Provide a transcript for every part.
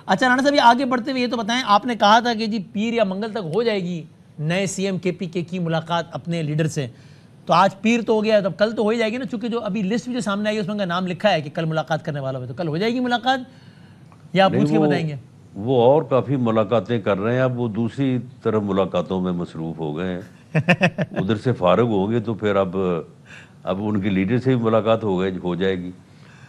اچھا رانا صاحب یہ آگے بڑھتے ہوئے یہ تو بتائیں، آپ نے کہا تھا کہ جی پیر یا منگل تک ہو جائے گی نئے سی ایم کے پی کے کی ملاقات اپنے لیڈر سے، تو آج پیر تو ہو گیا ہے، تو کل تو ہو ہی جائے گی نا، چونکہ جو ابھی لسٹ جو سامنے آئی ہے اس میں ان کا نام لکھا ہے کہ کل ملاقات کرنے والا ہے، تو کل ہو جائے گی ملاقات یا آپ نہیں پوچھ کے بتائیں گے؟ وہ اور کافی ملاقاتیں کر رہے ہیں، اب وہ دوسری طرف ملاقاتوں میں مصروف ہو گئے ہیں، ادھر سے فارغ ہوں گے تو پھر اب ان کی لیڈر سے بھی ملاقات ہو جائے گی،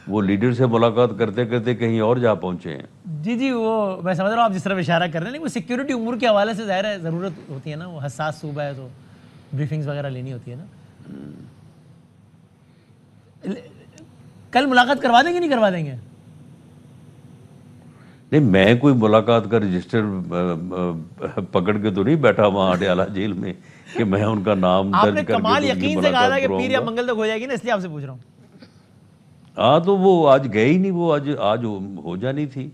وہ لیڈر سے ملاقات کرتے کرتے کہیں اور جا پہنچے ہیں۔ جی وہ میں سمجھ رہا ہوں آپ جس طرف اشارہ کر رہے ہیں، لیکن وہ سیکیورٹی امور کے حوالے سے ظاہر ہے ضرورت ہوتی ہے نا، وہ حساس صوبہ ہے تو بریفنگز وغیرہ لینی ہوتی ہے نا۔ کل ملاقات کروا دیں گے نہیں کروا دیں گے؟ نہیں میں کوئی ملاقات کا رجسٹر پکڑ کے تو نہیں بیٹھا وہاں اڈیالہ جیل میں کہ میں ان کا نام آپ نے درج کر کے کمال تو ان کی یقین سے کہا تھا ملاقات کہ پیر کرواؤں یا گا۔ منگل تک ہو جائے گی نا، اس لیے آپ سے پوچھ رہا ہوں۔ ہاں تو وہ آج گئے ہی نہیں، وہ آج ہو جانی تھی،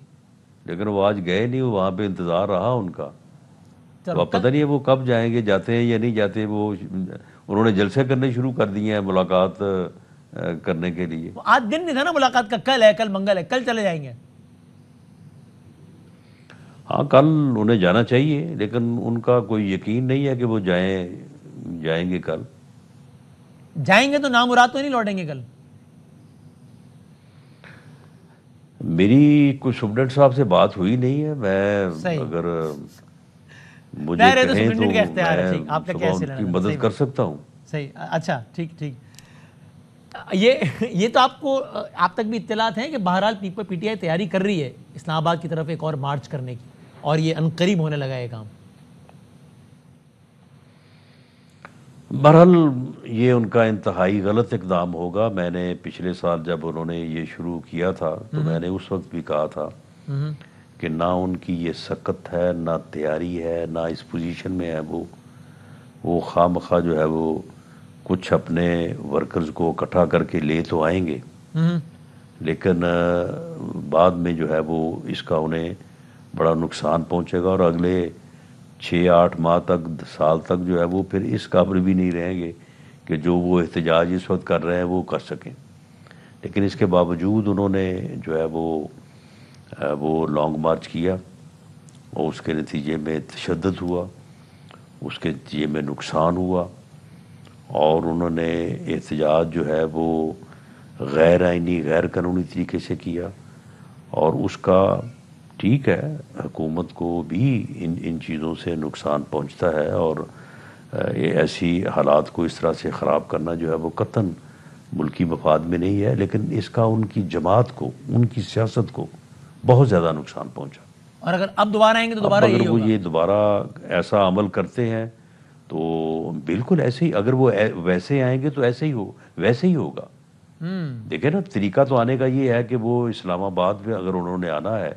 لیکن وہ آج گئے نہیں، وہاں پہ انتظار رہا ان کا، تو چلو اب پتہ نہیں ہے وہ کب جائیں گے، جاتے ہیں یا نہیں جاتے، وہ انہوں نے جلسے کرنے شروع کر دیے ہیں ملاقات کرنے کے لیے۔ آج دن نہیں تھا نا ملاقات کا، کل ہے، کل منگل ہے، کل چلے جائیں گے؟ ہاں کل انہیں جانا چاہیے، لیکن ان کا کوئی یقین نہیں ہے کہ وہ جائیں گے کل۔ جائیں گے تو نامراد تو نہیں لوٹیں گے کل؟ میری کوئی سپرنٹینڈنٹ صاحب سے بات ہوئی نہیں ہے، میں صحیح، اگر مجھے ظاہر ہے تو کہیں تو سپرنٹینڈنٹ کا اختیار ہے، میں ٹھیک، آپ نے صبح کیسے ان کی لینا، مدد صحیح کر بات، سکتا ہوں۔ صحیح، اچھا ٹھیک۔ یہ تو آپ تک بھی اطلاعات ہیں کہ بہرحال پی ٹی آئی تیاری کر رہی ہے اسلام آباد کی طرف ایک اور مارچ کرنے کی، اور یہ عنقریب ہونے لگا ہے کام؟ بہرحال یہ ان کا انتہائی غلط اقدام ہوگا، میں نے پچھلے سال جب انہوں نے یہ شروع کیا تھا تو میں نے اس وقت بھی کہا تھا کہ نہ ان کی یہ سکت ہے، نہ تیاری ہے، نہ اس پوزیشن میں ہے، وہ خواہ مخواہ جو ہے وہ کچھ اپنے ورکرز کو اکٹھا کر کے لے تو آئیں گے، لیکن بعد میں جو ہے وہ اس کا انہیں بڑا نقصان پہنچے گا، اور اگلے 6-8 ماہ تک، سال تک جو ہے وہ پھر اس قابل بھی نہیں رہیں گے کہ جو وہ احتجاج اس وقت کر رہے ہیں وہ کر سکیں۔ لیکن اس کے باوجود انہوں نے جو ہے وہ لانگ مارچ کیا، اور اس کے نتیجے میں تشدد ہوا، اس کے نتیجے میں نقصان ہوا، اور انہوں نے احتجاج جو ہے وہ غیر آئینی، غیر قانونی طریقے سے کیا، اور اس کا ٹھیک ہے حکومت کو بھی ان چیزوں سے نقصان پہنچتا ہے، اور ایسی حالات کو اس طرح سے خراب کرنا جو ہے وہ قطعاً ملکی مفاد میں نہیں ہے، لیکن اس کا ان کی جماعت کو، ان کی سیاست کو بہت زیادہ نقصان پہنچا۔ اور اگر اب دوبارہ آئیں گے تو دوبارہ اب اگر یہی وہ ہوگا؟ یہ دوبارہ ایسا عمل کرتے ہیں تو بالکل ایسے ہی، اگر وہ ویسے آئیں گے تو ویسے ہی ہوگا۔ دیکھیں نا، طریقہ تو آنے کا یہ ہے کہ وہ اسلام آباد میں اگر انہوں نے آنا ہے،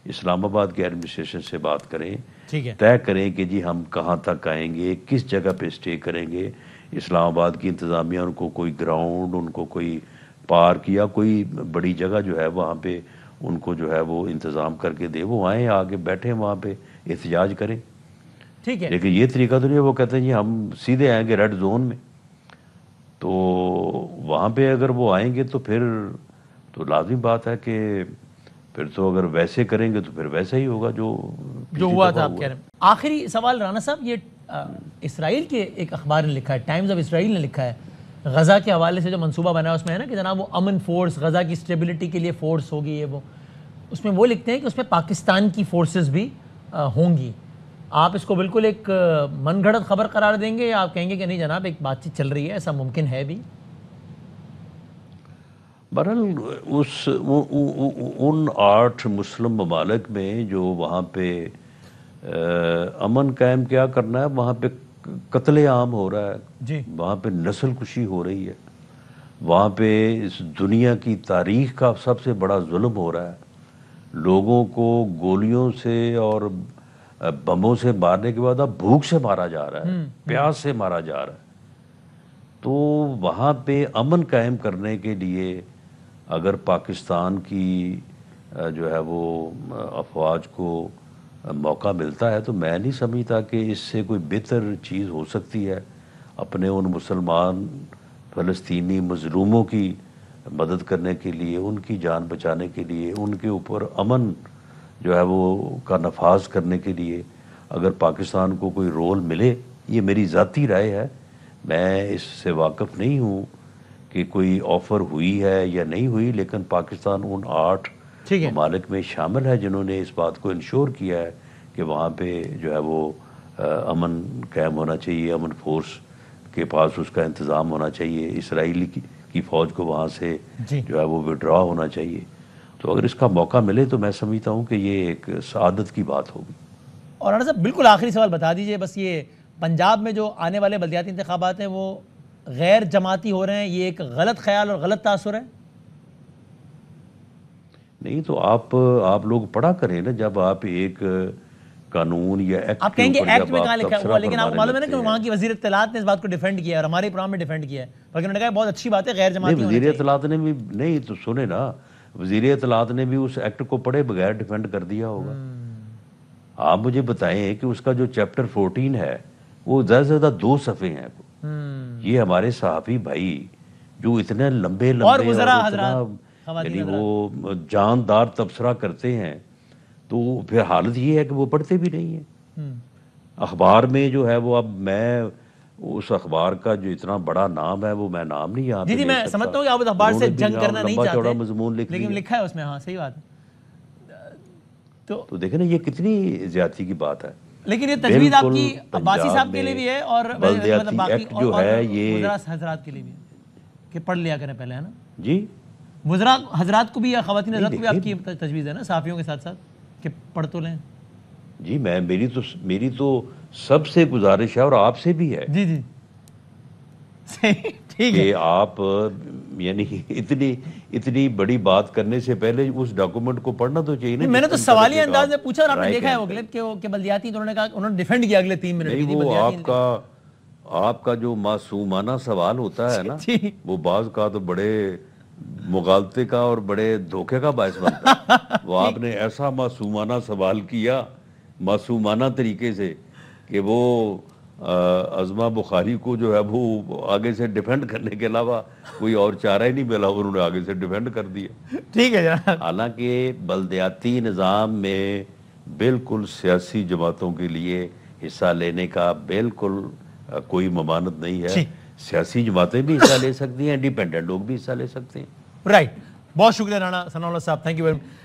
اسلام آباد کے ایڈمنسٹریشن سے بات کریں، ٹھیک ہے، طے کریں کہ جی ہم کہاں تک آئیں گے، کس جگہ پہ اسٹے کریں گے، اسلام آباد کی انتظامیہ ان کو کوئی گراؤنڈ، ان کو کوئی پارک یا کوئی بڑی جگہ جو ہے وہاں پہ ان کو جو ہے وہ انتظام کر کے دے، وہ آئیں، آگے بیٹھیں وہاں پہ احتجاج کریں۔ ٹھیک ہے۔ لیکن یہ طریقہ تو نہیں ہے، وہ کہتے ہیں جی ہم سیدھے آئیں گے ریڈ زون میں، تو وہاں پہ اگر وہ آئیں گے تو پھر تو لازمی بات ہے کہ پھر تو اگر ویسے کریں گے تو پھر ویسا ہی ہوگا جو جو پچھلی ہوا دفعہ تھا آپ ہوا کہہ ہے۔ رہے ہیں۔ آخری سوال رانا صاحب، یہ اسرائیل کے ایک اخبار نے لکھا ہے، ٹائمز آف اسرائیل نے لکھا ہے، غزہ کے حوالے سے جو منصوبہ بنا ہے اس میں ہے نا کہ جناب وہ امن فورس، غزہ کی اسٹیبلٹی کے لیے فورس ہوگی، یہ وہ، اس میں وہ لکھتے ہیں کہ اس میں پاکستان کی فورسز بھی ہوں گی۔ آپ اس کو بالکل ایک من گھڑت خبر قرار دیں گے یا آپ کہیں گے کہ نہیں جناب ایک بات چیت چل رہی ہے، ایسا ممکن ہے بھی؟ بہرحال ان 8 مسلم ممالک میں جو وہاں پہ امن قائم کیا کرنا ہے، وہاں پہ قتل عام ہو رہا ہے، جی، وہاں پہ نسل کشی ہو رہی ہے، وہاں پہ اس دنیا کی تاریخ کا سب سے بڑا ظلم ہو رہا ہے، لوگوں کو گولیوں سے اور بموں سے مارنے کے بعد اب بھوک سے مارا جا رہا ہے، پیاس سے مارا جا رہا ہے۔ تو وہاں پہ امن قائم کرنے کے لیے اگر پاکستان کی جو ہے وہ افواج کو موقع ملتا ہے تو میں نہیں سمجھتا کہ اس سے کوئی بہتر چیز ہو سکتی ہے اپنے ان مسلمان فلسطینی مظلوموں کی مدد کرنے کے لیے، ان کی جان بچانے کے لیے، ان کے اوپر امن جو ہے وہ کا نفاذ کرنے کے لیے اگر پاکستان کو کوئی رول ملے، یہ میری ذاتی رائے ہے، میں اس سے واقف نہیں ہوں کہ کوئی آفر ہوئی ہے یا نہیں ہوئی، لیکن پاکستان ان 8 ٹھیک ہے، ممالک میں شامل ہے جنہوں نے اس بات کو انشور کیا ہے کہ وہاں پہ جو ہے وہ امن قائم ہونا چاہیے، امن فورس کے پاس اس کا انتظام ہونا چاہیے، اسرائیلی کی فوج کو وہاں سے جی جو ہے وہ وڈرا ہونا چاہیے۔ تو اگر اس کا موقع ملے تو میں سمجھتا ہوں کہ یہ ایک سعادت کی بات ہوگی۔ اور رانا صاحب بالکل آخری سوال بتا دیجئے، بس یہ پنجاب میں جو آنے والے بلدیاتی انتخابات ہیں وہ غیر جماعتی ہو رہے ہیں، یہ ایک غلط خیال اور غلط تاثر ہے؟ نہیں تو آپ لوگ پڑھا کریں نا، جب آپ ایک قانون یا ایکٹ آپ کے کہیں گے اوپر ایکٹ جب میں آپ کہاں لکھا تبصرہ ہوا، لیکن آپ کو فرمانے معلوم ہے نا لگتے کہ ہیں۔ وہاں کی وزیر اطلاعات نے اس بات کو ڈیفینڈ کیا ہے اور ہمارے پروگرام میں ڈیفینڈ کیا ہے، بلکہ انہوں نے کہا بہت اچھی بات ہے غیر جماعتی نہیں، ہونے وزیر چاہیے۔ اطلاعات نے بھی نہیں تو سنے نا، وزیر اطلاعات نے بھی اس ایکٹ کو پڑھے بغیر ڈیفینڈ کر دیا ہوگا۔ آپ مجھے بتائیں کہ اس کا جو چیپٹر 14 ہے وہ زیادہ سے زیادہ 2 صفحے ہیں۔ یہ ہمارے صحافی بھائی جو اتنے لمبے اور لمبے اور وزراء اتنا حضرات، خواتین یعنی حضرات، وہ جاندار تبصرہ کرتے ہیں، تو پھر حالت یہ ہے کہ وہ پڑھتے بھی نہیں ہیں۔ اخبار میں جو ہے وہ، اب میں اس اخبار کا جو اتنا بڑا نام ہے وہ میں نام نہیں یہاں پہ جی لے میں سکتا، سمجھتا ہوں کہ آپ اس اخبار انہوں سے نے بھی جنگ کرنا نہیں لمبا چاہتے، چوڑا مضمون لکھ لیکن لیا۔ لکھا ہے اس میں، ہاں صحیح بات ہے۔ تو دیکھیں نا یہ کتنی زیادتی کی بات ہے۔ لیکن یہ تجویز آپ بالکل کی عباسی پنجاب صاحب کے میں لیے بھی ہے اور مطلب بلدیاتی باقی ایکٹ جو اور ہے یہ وزراء حضرات کے لیے بھی ہے کہ پڑھ لیا کریں پہلے، ہے نا؟ جی وزراء حضرات کو بھی یا خواتین نہیں حضرات کو بھی آپ کی دیکھیے، تجویز ہے نا صحافیوں کے ساتھ ساتھ کہ پڑھ تو لیں؟ جی میری تو سب سے گزارش ہے اور آپ سے بھی ہے جی جی صحیح، ٹھیک ہے۔ کہ آپ یعنی اتنی بڑی بات کرنے سے پہلے اس ڈاکومنٹ کو پڑھنا تو چاہیے نا، میں نے تو جس کے سوالیہ متعلق انداز میں آپ پوچھا اور آپ نے رائے دیکھا ہے قائم وہ کریں۔ کلپ کہ بلدیاتی انہوں نے کہا، انہوں نے ڈیفینڈ کیا اگلے 3 منٹ نہیں کی جی وہ بلدیاتی آپ کا جو معصومانہ سوال ہوتا ہے نا، جی وہ بعض کا تو بڑے مغالطے کا اور بڑے دھوکے کا باعث بنتا ہے۔ وہ آپ نے ایسا معصومانہ سوال کیا معصومانہ طریقے سے کہ وہ عظمہ بخاری کو جو ہے وہ آگے سے ڈیفینڈ کرنے کے علاوہ کوئی اور چارہ ہی نہیں ملا، انہوں نے آگے سے ڈیفینڈ کر دیا۔ ٹھیک ہے جناب۔ حالانکہ بلدیاتی نظام میں بالکل سیاسی جماعتوں کے لیے حصہ لینے کا بالکل کوئی ممانعت نہیں ہے، ٹھیک، سیاسی جماعتیں بھی حصہ لے سکتی ہیں، انڈیپینڈنٹ لوگ بھی حصہ لے سکتے ہیں۔ رائٹ، بہت شکریہ رانا ثناء اللہ صاحب، تھینک یو ویری مچ۔